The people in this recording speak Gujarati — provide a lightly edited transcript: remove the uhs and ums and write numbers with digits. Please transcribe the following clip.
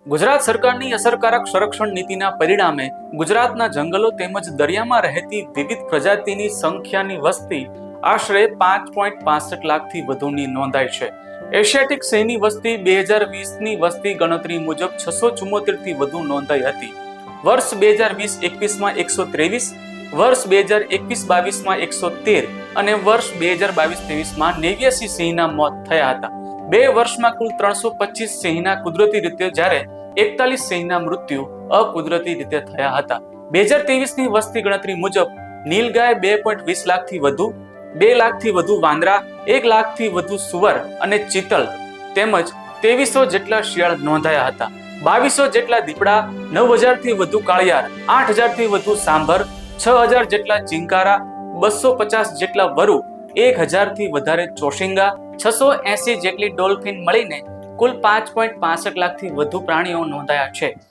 ગુજરાત સરકારની અસરકારક સંરક્ષણ નીતિના પરિણામે ગુજરાતના જંગલો તેમજ દરિયામાં રહેતી વિવિધ પ્રજાતિની સંખ્યાની વસ્તી આશરે 5.65 લાખથી વધુની નોંધાઈ છે. એશિયાટિક સિંહની વસ્તી 2020ની વસ્તી ગણતરી મુજબ 674 થી વધુ નોંધાઈ હતી. વર્ષ 2020-21માં 123, વર્ષ 2021-22માં 113 અને વર્ષ 2022-23માં 89 સિંહના મોત થયા હતા. 2 વર્ષમાં કુલ 325 સિંહના કુદરતી રીતે જ્યારે 41 સિંહના મૃત્યુ અકુદરતી રીતે થયા હતા. 2023ની વસ્તી ગણતરી મુજબ નીલગાય 2.20 લાખથી વધુ, 2 લાખથી વધુ વાંદરા, 1 લાખથી વધુ સુવર અને ચિતલ તેમજ 2300 જેટલા શિયાળ નોંધાયા હતા. 2200 જેટલા દીપડા, 9000 થી વધુ કાળિયાર, 8000 થી વધુ સાંભર, 6000 જેટલા ચિંકારા, 250 જેટલા વરુ, 1000 થી વધારે ચોશિંગા, 680 જેટલી ડોલ્ફિન મળીને કુલ 5.65 લાખથી વધુ પ્રાણીઓ નોંધાયા છે.